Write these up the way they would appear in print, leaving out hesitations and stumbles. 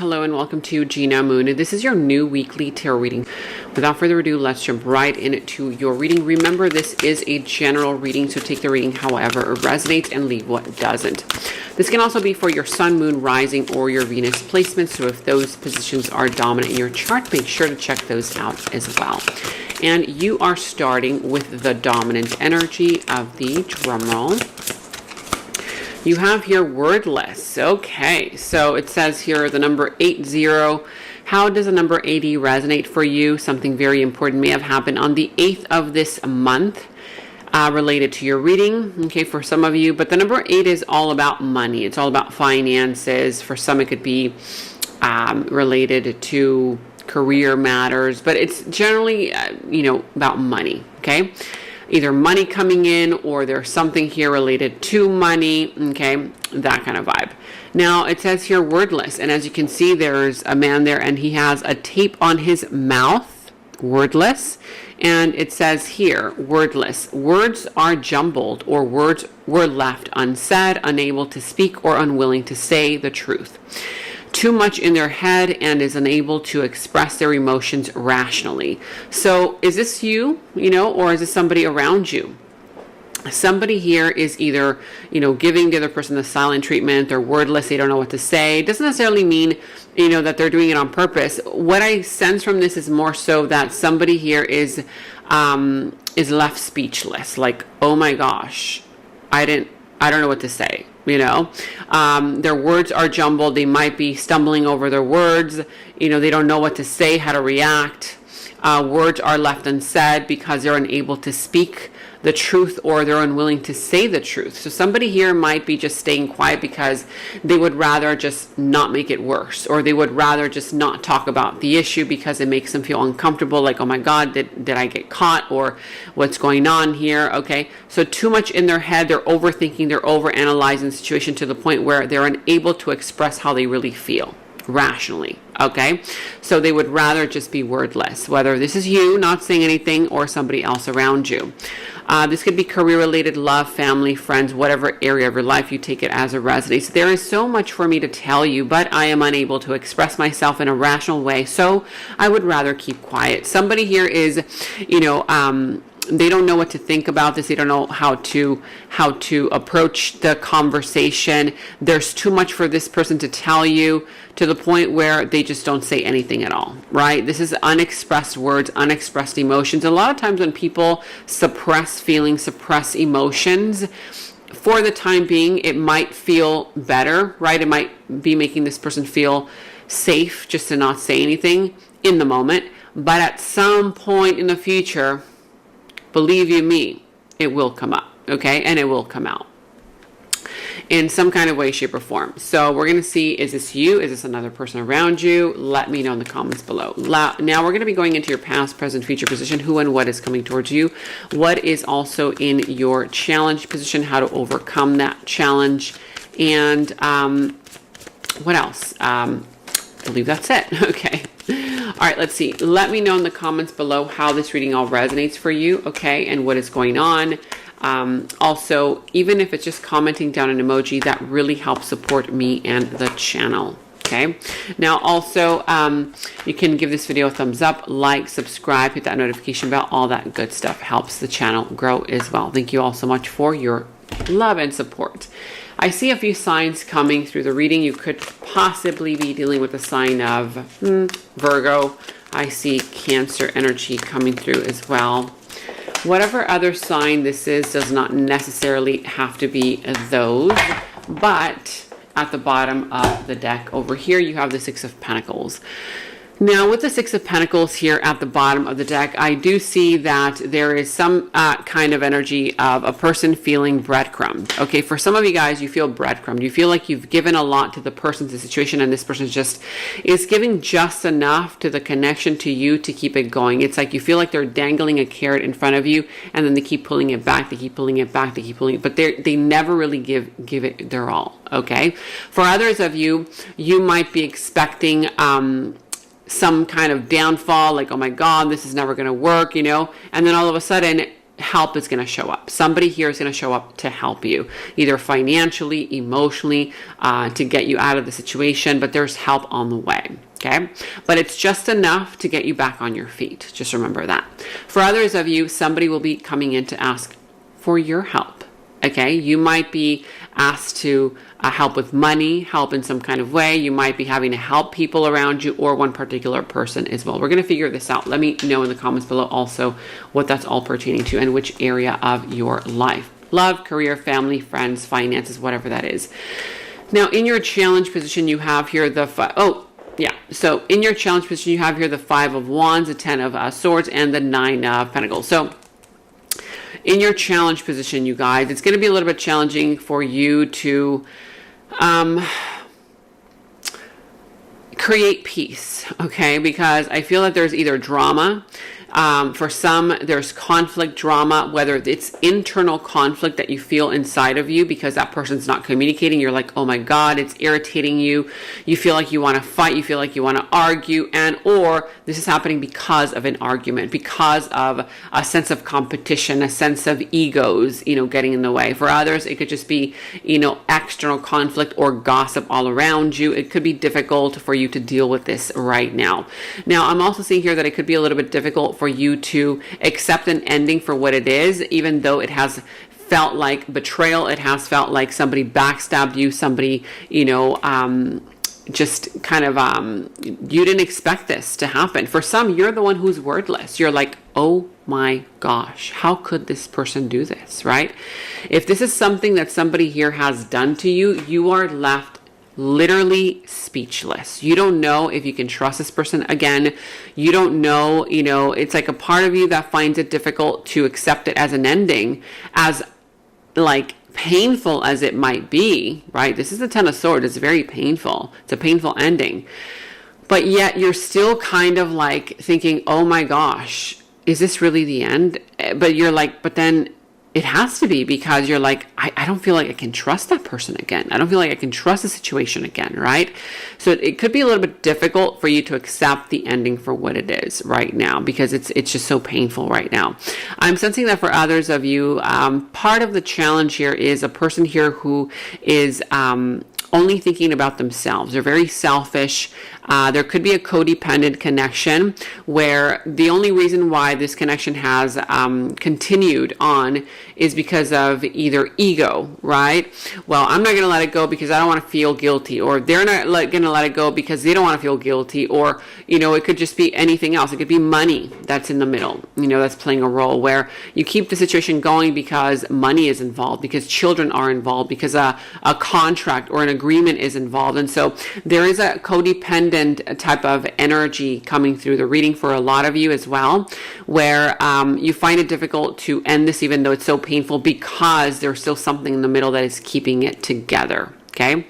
Hello and welcome to Gena Moon. This is your new weekly tarot reading. Without further ado, let's jump right into your reading. Remember, this is a general reading, so take the reading however it resonates and leave what doesn't. This can also be for your sun, moon, rising, or your Venus placement. So if those positions are dominant in your chart, make sure to check those out as well. And you are starting with the dominant energy of the drum roll. You have here wordless. Okay, so it says here the number 80. How does the number 80 resonate for you? Something very important may have happened on the 8th of this month related to your reading, okay, for some of you. But the number 8 is all about money. It's all about finances. For some, it could be related to career matters, but it's generally, about money, okay? Either money coming in or there's something here related to money, okay, that kind of vibe. Now it says here wordless, and as you can see, there's a man there and he has a tape on his mouth, wordless, and it says here, wordless. Words are jumbled, or words were left unsaid, unable to speak or unwilling to say the truth. Too much in their head and is unable to express their emotions rationally. So is this you, or is this somebody around you? Somebody here is either, giving the other person the silent treatment. They're wordless. They don't know what to say. It doesn't necessarily mean, that they're doing it on purpose. What I sense from this is more so that somebody here is left speechless. Like, oh my gosh, I don't know what to say. Their words are jumbled. They might be stumbling over their words. They don't know what to say, how to react. Words are left unsaid because they're unable to speak the truth, or they're unwilling to say the truth. So somebody here might be just staying quiet because they would rather just not make it worse, or they would rather just not talk about the issue because it makes them feel uncomfortable, like, oh my God, did I get caught, or what's going on here? Okay, so too much in their head. They're overthinking, they're overanalyzing the situation to the point where they're unable to express how they really feel rationally. Okay, so they would rather just be wordless, whether this is you not saying anything or somebody else around you. This could be career related, love, family, friends, whatever area of your life you take it as it resonates. There is so much for me to tell you, but I am unable to express myself in a rational way, so I would rather keep quiet. Somebody here is, they don't know what to think about this. They don't know how to approach the conversation. There's too much for this person to tell you, to the point where they just don't say anything at all, right? This is unexpressed words, unexpressed emotions. A lot of times when people suppress feelings, suppress emotions, for the time being, it might feel better, right? It might be making this person feel safe just to not say anything in the moment. But at some point in the future, believe you me, it will come up, okay? And it will come out in some kind of way, shape, or form. So we're going to see, is this you? Is this another person around you? Let me know in the comments below. Now we're going to be going into your past, present, future position, who and what is coming towards you, what is also in your challenge position, how to overcome that challenge, and what else? I believe that's it. Okay. All right, let's see. Let me know in the comments below how this reading all resonates for you, okay, and what is going on. Also, even if it's just commenting down an emoji, that really helps support me and the channel, okay? Now, also, you can give this video a thumbs up, like, subscribe, hit that notification bell. All that good stuff helps the channel grow as well. Thank you all so much for your love and support. I see a few signs coming through the reading. You could possibly be dealing with a sign of Virgo. I see Cancer energy coming through as well. Whatever other sign this is does not necessarily have to be those, but at the bottom of the deck over here, you have the Six of Pentacles. Now, with the Six of Pentacles here at the bottom of the deck, I do see that there is some kind of energy of a person feeling breadcrumbed. Okay, for some of you guys, you feel breadcrumbed. You feel like you've given a lot to the person, to the situation, and this person is giving just enough to the connection to you to keep it going. It's like you feel like they're dangling a carrot in front of you, and then they keep pulling it back, they keep pulling it back, they keep pulling it, but they never really give it their all. Okay, for others of you, you might be expecting some kind of downfall, like, oh my God, this is never going to work, and then all of a sudden help is going to show up. Somebody here is going to show up to help you, either financially, emotionally, to get you out of the situation, but there's help on the way. Okay, but it's just enough to get you back on your feet. Just remember that. For others of you, somebody will be coming in to ask for your help. Okay, you might be asked to help with money, help in some kind of way. You might be having to help people around you or one particular person as well. We're going to figure this out. Let me know in the comments below also what that's all pertaining to and which area of your life. Love, career, family, friends, finances, whatever that is. Now, in your challenge position, you have here the so in your challenge position, you have here the 5 of Wands, the 10 of Swords, and the 9 of Pentacles. So in your challenge position, you guys, it's going to be a little bit challenging for you to create peace, okay? Because I feel that there's either drama. For some, there's conflict, drama, whether it's internal conflict that you feel inside of you because that person's not communicating. You're like, oh my God, it's irritating you. You feel like you want to fight. You feel like you want to argue. Or this is happening because of an argument, because of a sense of competition, a sense of egos, getting in the way. For others, it could just be, external conflict or gossip all around you. It could be difficult for you to deal with this right now. Now, I'm also seeing here that it could be a little bit difficult for you to accept an ending for what it is, even though it has felt like betrayal. It has felt like somebody backstabbed you, somebody, just kind of, you didn't expect this to happen. For some, you're the one who's wordless. You're like, oh my gosh, how could this person do this, right? If this is something that somebody here has done to you, you are left literally speechless. You don't know if you can trust this person again. You don't know, it's like a part of you that finds it difficult to accept it as an ending, as like painful as it might be, right? This is the 10 of Swords. It's very painful. It's a painful ending. But yet you're still kind of like thinking, oh my gosh, is this really the end? But you're like, but then it has to be, because you're like, I don't feel like I can trust that person again. I don't feel like I can trust the situation again, right? So it could be a little bit difficult for you to accept the ending for what it is right now, because it's just so painful right now. I'm sensing that for others of you, part of the challenge here is a person here who is only thinking about themselves. They're very selfish. There could be a codependent connection where the only reason why this connection has continued on is because of either ego, right? Well, I'm not going to let it go because I don't want to feel guilty, or they're not going to let it go because they don't want to feel guilty, or, it could just be anything else. It could be money that's in the middle, that's playing a role, where you keep the situation going because money is involved, because children are involved, because a contract or an agreement is involved. And so there is a codependent type of energy coming through the reading for a lot of you as well, where you find it difficult to end this, even though it's so painful, because there's still something in the middle that is keeping it together. Okay.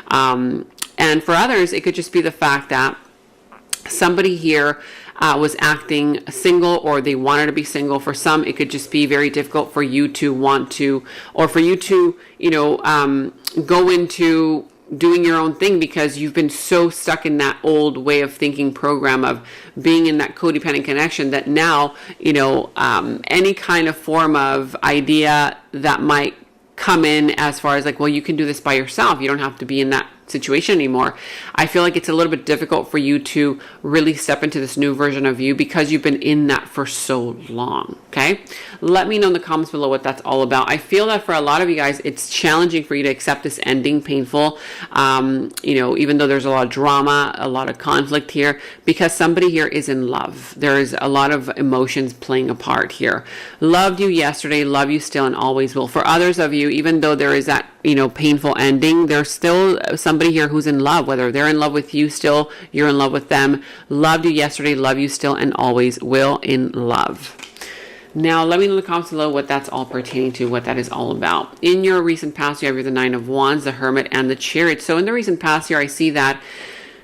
And for others, it could just be the fact that somebody here was acting single, or they wanted to be single. For some, it could just be very difficult for you to want to, or for you to, go into doing your own thing, because you've been so stuck in that old way of thinking program of being in that codependent connection, that now, any kind of form of idea that might come in as far as like, well, you can do this by yourself. You don't have to be in that situation anymore. I feel like it's a little bit difficult for you to really step into this new version of you, because you've been in that for so long. Okay. Let me know in the comments below what that's all about. I feel that for a lot of you guys, it's challenging for you to accept this ending, painful, even though there's a lot of drama, a lot of conflict here, because somebody here is in love. There is a lot of emotions playing a part here. Loved you yesterday, love you still, and always will. For others of you, even though there is that, painful ending, there's still somebody here who's in love, whether they're in love with you still, you're in love with them. Loved you yesterday, love you still, and always will, in love. Now, let me know in the comments below what that's all pertaining to, what that is all about. In your recent past, you have the 9 of Wands, the Hermit, and the Chariot. So in the recent past here, I see that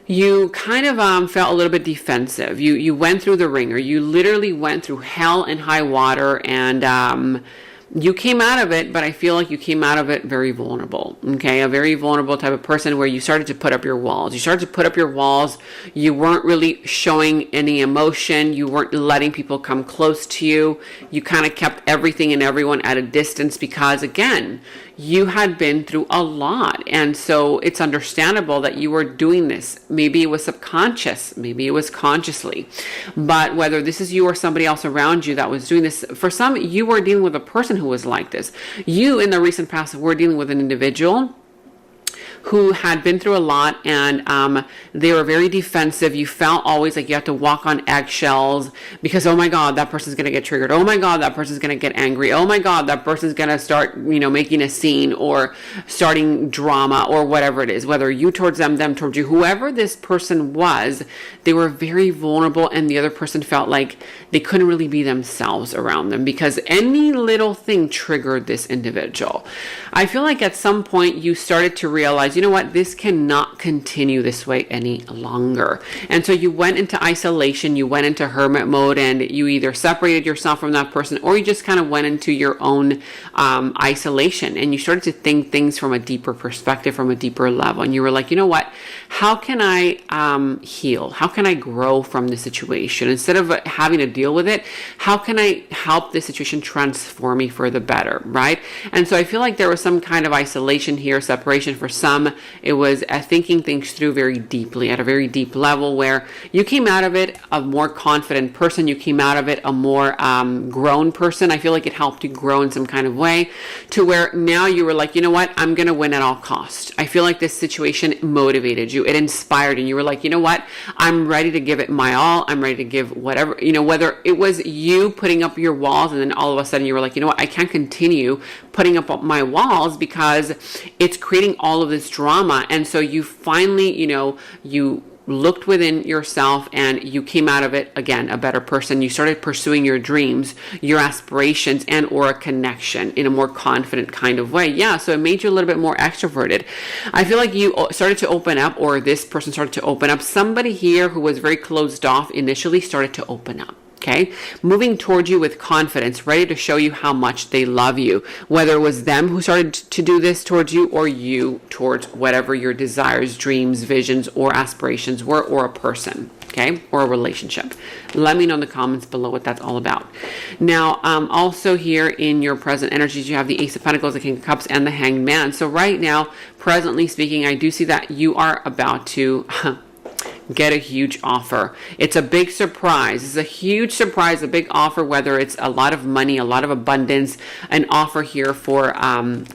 you kind of felt a little bit defensive. You went through the ringer. You literally went through hell and high water, and You came out of it, but I feel like you came out of it very vulnerable, okay? A very vulnerable type of person where you started to put up your walls. You started to put up your walls. You weren't really showing any emotion. You weren't letting people come close to you. You kind of kept everything and everyone at a distance because, again, you had been through a lot. And so it's understandable that you were doing this. Maybe it was subconscious. Maybe it was consciously. But whether this is you or somebody else around you that was doing this, for some, you were dealing with a person who was like this. You, in the recent past, were dealing with an individual who had been through a lot, and they were very defensive. You felt always like you had to walk on eggshells because, oh my God, that person's going to get triggered. Oh my God, that person's going to get angry. Oh my God, that person's going to start, making a scene or starting drama or whatever it is, whether you towards them towards you, whoever this person was, they were very vulnerable, and the other person felt like they couldn't really be themselves around them because any little thing triggered this individual. I feel like at some point you started to realize, you know what, this cannot continue this way any longer. And so you went into isolation, you went into hermit mode, and you either separated yourself from that person or you just kind of went into your own isolation, and you started to think things from a deeper perspective, from a deeper level. And you were like, you know what, how can I heal? How can I grow from this situation? Instead of having to deal with it, how can I help this situation transform me for the better, right? And so I feel like there was some kind of isolation here, separation. For some, it was thinking things through very deeply, at a very deep level, where you came out of it a more confident person. You came out of it a more grown person. I feel like it helped you grow in some kind of way to where now you were like, you know what, I'm going to win at all costs. I feel like this situation motivated you. It inspired you. And you were like, you know what, I'm ready to give it my all. I'm ready to give whatever, whether it was you putting up your walls and then all of a sudden you were like, you know what, I can't continue putting up my walls because it's creating all of this drama. And so you finally, you looked within yourself and you came out of it, again, a better person. You started pursuing your dreams, your aspirations, and or a connection in a more confident kind of way. Yeah, so it made you a little bit more extroverted. I feel like you started to open up, or this person started to open up. Somebody here who was very closed off initially started to open up. Okay, moving towards you with confidence, ready to show you how much they love you, whether it was them who started to do this towards you or you towards whatever your desires, dreams, visions, or aspirations were, or a person, okay, or a relationship. Let me know in the comments below what that's all about. Now, also here in your present energies, you have the Ace of Pentacles, the King of Cups, and the Hanged Man. So right now, presently speaking, I do see that you are about to get a huge offer. It's a big surprise. It's a huge surprise, a big offer, whether it's a lot of money, a lot of abundance, an offer here for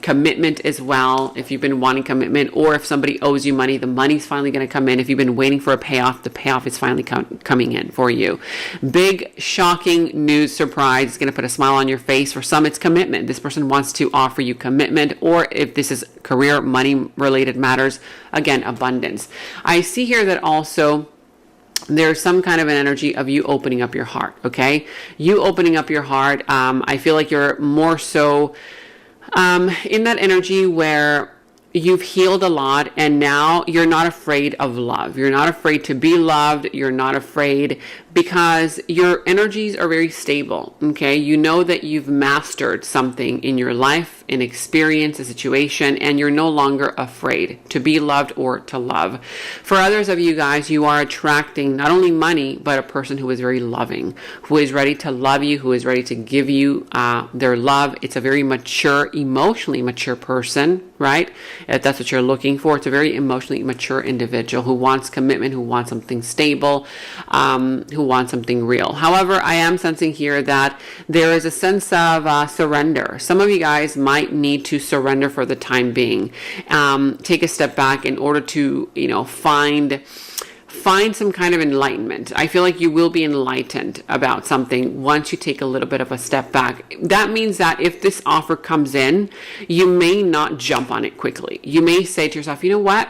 commitment as well. If you've been wanting commitment, or if somebody owes you money, the money's finally going to come in. If you've been waiting for a payoff, the payoff is finally coming in for you. Big, shocking news, surprise. It's going to put a smile on your face. For some, it's commitment. This person wants to offer you commitment, or if this is career, money related matters, again, abundance. I see here that also there's some kind of an energy of you opening up your heart, okay? You opening up your heart. I feel like you're more so in that energy where you've healed a lot, and now you're not afraid of love. You're not afraid to be loved. You're not afraid because your energies are very stable, okay? You know that you've mastered something in your life, an experience, a situation, and you're no longer afraid to be loved or to love. For others of you guys, you are attracting not only money, but a person who is very loving, who is ready to love you, who is ready to give you their love. It's a very mature, emotionally mature person, right? If that's what you're looking for, it's a very emotionally mature individual who wants commitment, who wants something stable, who wants something real. However, I am sensing here that there is a sense of surrender. Some of you guys might need to surrender for the time being. Take a step back in order to, find some kind of enlightenment. I feel like you will be enlightened about something once you take a little bit of a step back. That means that if this offer comes in, you may not jump on it quickly. You may say to yourself, you know what?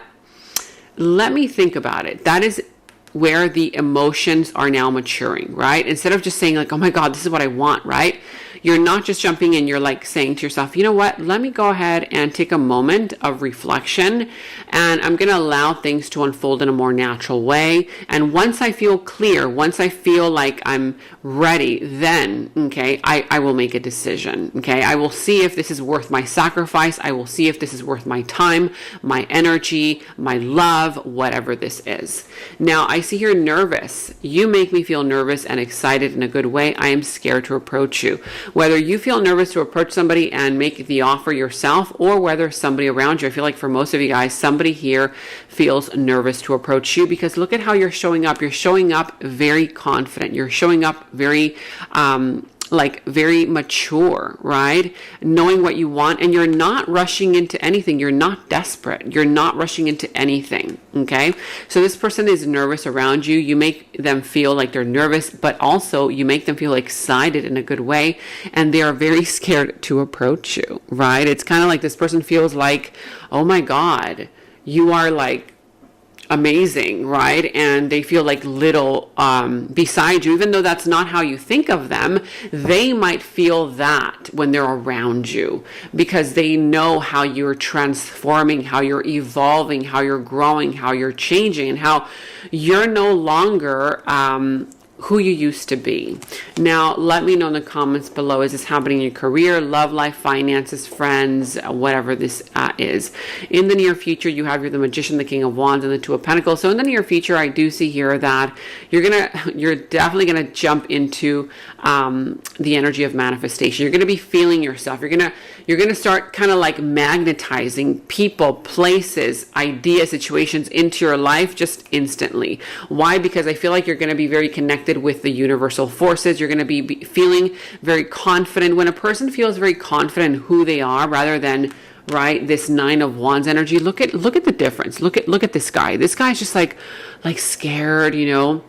Let me think about it. That is where the emotions are now maturing, right? Instead of just saying like, oh my God, this is what I want, right? You're not just jumping in, you're like saying to yourself, you know what, let me go ahead and take a moment of reflection, and I'm going to allow things to unfold in a more natural way. And once I feel clear, once I feel like I'm ready, then, okay, I will make a decision. Okay, I will see if this is worth my sacrifice. I will see if this is worth my time, my energy, my love, whatever this is. Now, I see here nervous. You make me feel nervous and excited in a good way. I am scared to approach you. Whether you feel nervous to approach somebody and make the offer yourself, or whether somebody around you, I feel like for most of you guys, somebody here feels nervous to approach you, because look at how you're showing up. You're showing up very confident. You're showing up very, very mature, right? Knowing what you want, and you're not rushing into anything. You're not desperate. You're not rushing into anything, okay? So this person is nervous around you. You make them feel like they're nervous, but also you make them feel excited in a good way, and they are very scared to approach you, right? It's kind of like this person feels like, oh my God, you are like amazing, right? And they feel like little beside you, even though that's not how you think of them. They might feel that when they're around you, because they know how you're transforming, how you're evolving, how you're growing, how you're changing, and how you're no longer who you used to be. Now, let me know in the comments below, is this happening in your career, love life, finances, friends, whatever this is. In the near future, you have the Magician, the King of Wands, and the Two of Pentacles. So in the near future, I do see here that you're definitely gonna jump into the energy of manifestation. You're gonna be feeling yourself. You're gonna start kind of like magnetizing people, places, ideas, situations into your life just instantly. Why? Because I feel like you're gonna be very connected with the universal forces. You're going to be feeling very confident. When a person feels very confident in who they are, rather than, right, this Nine of Wands energy, look at the difference. Look at this guy. This guy's just like scared, you know.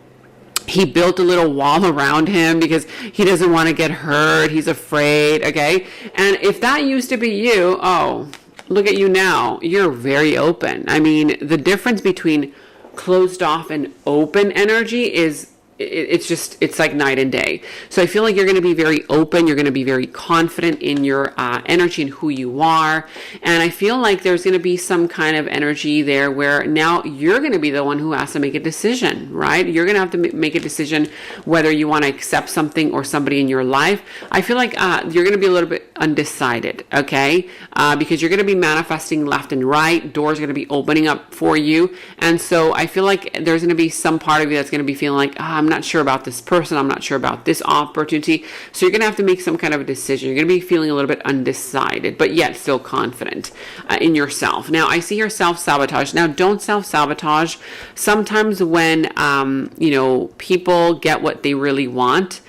He built a little wall around him because he doesn't want to get hurt. He's afraid, okay? And if that used to be you, oh, look at you now. You're very open. I mean, the difference between closed off and open energy is, it's like night and day. So I feel like you're going to be very open. You're going to be very confident in your energy and who you are. And I feel like there's going to be some kind of energy there where now you're going to be the one who has to make a decision, right? You're going to have to make a decision whether you want to accept something or somebody in your life. I feel like you're going to be a little bit undecided, okay? Because you're going to be manifesting left and right. Doors are going to be opening up for you. And so I feel like there's going to be some part of you that's going to be feeling like, I'm not sure about this person. I'm not sure about this opportunity. So you're going to have to make some kind of a decision. You're going to be feeling a little bit undecided, but yet still confident in yourself. Now, I see your self-sabotage. Now, don't self-sabotage. Sometimes when, people get what they really want,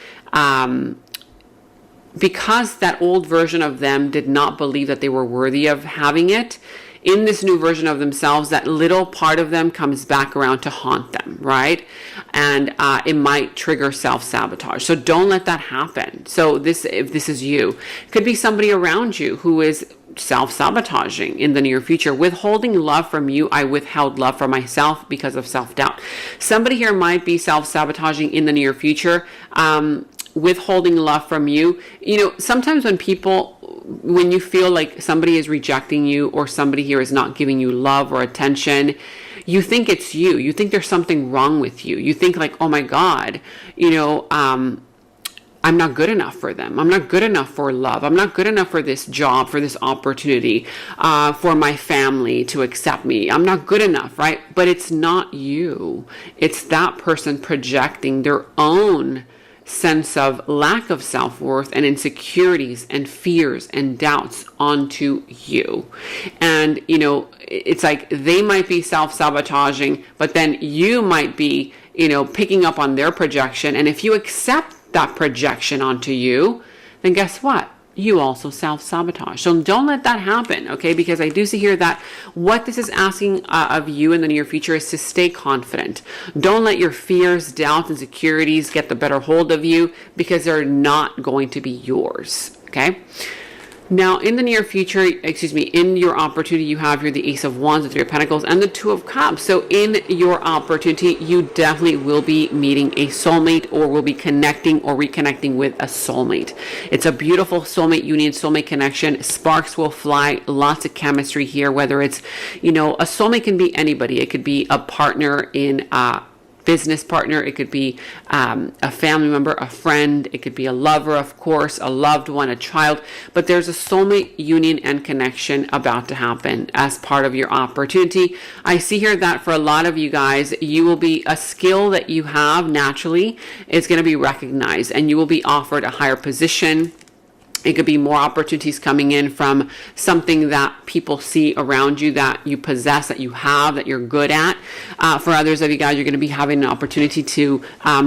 because that old version of them did not believe that they were worthy of having it, in this new version of themselves, that little part of them comes back around to haunt them, right? And it might trigger self-sabotage. So don't let that happen. So if this is you, it could be somebody around you who is self-sabotaging in the near future. Withholding love from you. I withheld love from myself because of self-doubt. Somebody here might be self-sabotaging in the near future. Withholding love from you. You know, sometimes when you feel like somebody is rejecting you, or somebody here is not giving you love or attention, you think it's you. You think there's something wrong with you. You think like, oh my God, I'm not good enough for them. I'm not good enough for love. I'm not good enough for this job, for this opportunity, for my family to accept me. I'm not good enough, right? But it's not you. It's that person projecting their own sense of lack of self-worth and insecurities and fears and doubts onto you. And, it's like they might be self-sabotaging, but then you might be, picking up on their projection. And if you accept that projection onto you, then guess what? You also self-sabotage. So don't let that happen, okay? Because I do see here that what this is asking of you in the near future is to stay confident. Don't let your fears, doubts, insecurities get the better hold of you, because they're not going to be yours, okay? Now, in the near future, in your opportunity, you have here the Ace of Wands, the Three of Pentacles, and the Two of Cups. So in your opportunity, you definitely will be meeting a soulmate, or will be connecting or reconnecting with a soulmate. It's a beautiful soulmate union, soulmate connection. Sparks will fly, lots of chemistry here, whether it's, a soulmate can be anybody. It could be a partner in business partner, it could be a family member, a friend, it could be a lover, of course, a loved one, a child, but there's a soulmate union and connection about to happen as part of your opportunity. I see here that for a lot of you guys, you will be, a skill that you have naturally is going to be recognized, and you will be offered a higher position. It could be more opportunities coming in from something that people see around you that you possess, that you have, that you're good at. For others of you guys, you're going to be having an opportunity to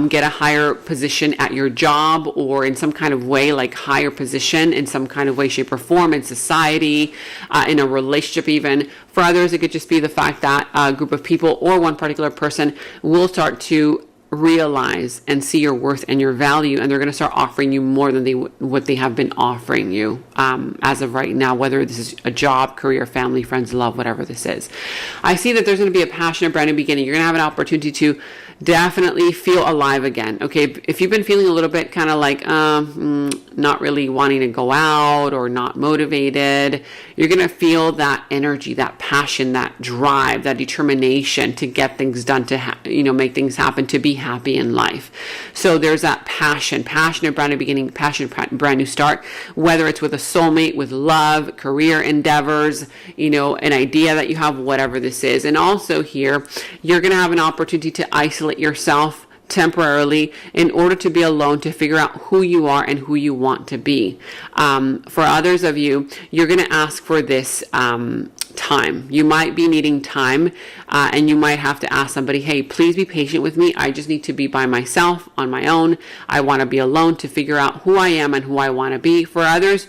get a higher position at your job, or in some kind of way, like higher position in some kind of way, shape, or form in society, in a relationship even. For others, it could just be the fact that a group of people or one particular person will start to realize and see your worth and your value, and they're going to start offering you more than what they have been offering you as of right now, whether this is a job, career, family, friends, love, whatever this is. I see that there's going to be a passionate brand new beginning. You're going to have an opportunity to definitely feel alive again. Okay, if you've been feeling a little bit kind of like not really wanting to go out or not motivated, you're going to feel that energy, that passion, that drive, that determination to get things done, to make things happen, to be happy in life. So there's that passionate brand new beginning, passionate brand new start, whether it's with a soulmate, with love, career endeavors, an idea that you have, whatever this is. And also here, you're going to have an opportunity to isolate yourself temporarily in order to be alone, to figure out who you are and who you want to be. For others of you, you're going to ask for this time. You might be needing time, and you might have to ask somebody, hey, please be patient with me. I just need to be by myself on my own. I want to be alone to figure out who I am and who I want to be. For others,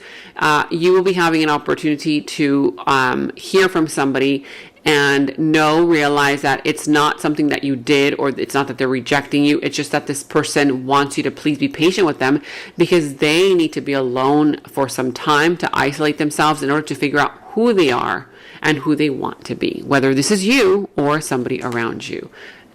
you will be having an opportunity to hear from somebody and realize that it's not something that you did, or it's not that they're rejecting you. It's just that this person wants you to please be patient with them, because they need to be alone for some time to isolate themselves in order to figure out who they are and who they want to be, whether this is you or somebody around you.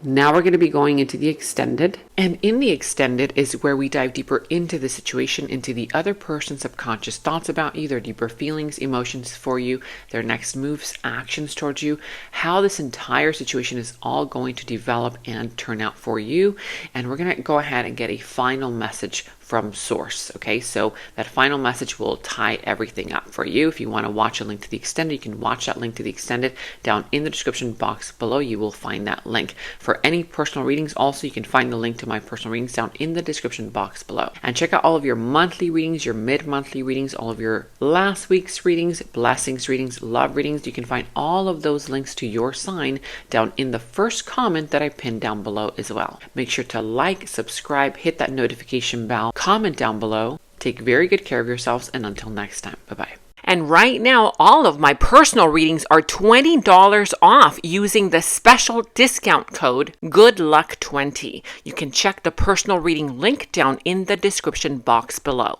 Now we're going to be going into the extended. And in the extended is where we dive deeper into the situation, into the other person's subconscious thoughts about you, their deeper feelings, emotions for you, their next moves, actions towards you, how this entire situation is all going to develop and turn out for you. And we're going to go ahead and get a final message from source. Okay, so that final message will tie everything up for you. If you want to watch a link to the extended, you can watch that link to the extended down in the description box below. You will find that link. For any personal readings, also you can find the link to my personal readings down in the description box below. And check out all of your monthly readings, your mid-monthly readings, all of your last week's readings, blessings readings, love readings. You can find all of those links to your sign down in the first comment that I pinned down below as well. Make sure to like, subscribe, hit that notification bell, comment down below. Take very good care of yourselves, and until next time, bye-bye. And right now, all of my personal readings are $20 off using the special discount code GOODLUCK20. You can check the personal reading link down in the description box below.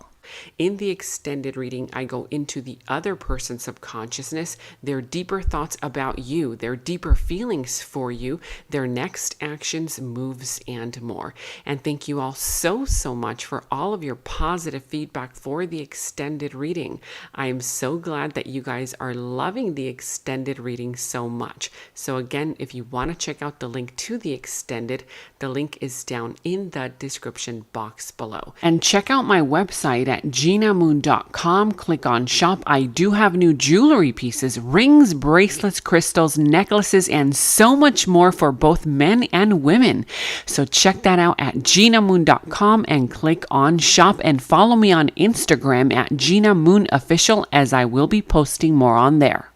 In the extended reading, I go into the other person's subconsciousness, their deeper thoughts about you, their deeper feelings for you, their next actions, moves, and more. And thank you all so much for all of your positive feedback for the extended reading. I am so glad that you guys are loving the extended reading so much. So again, if you want to check out the link to the extended, the link is down in the description box below. And check out my website at genamoon.com. Click on shop. I do have new jewelry pieces, rings, bracelets, crystals, necklaces, and so much more for both men and women. So check that out at genamoon.com and click on shop, and follow me on Instagram at Gena Moon Official, as I will be posting more on there.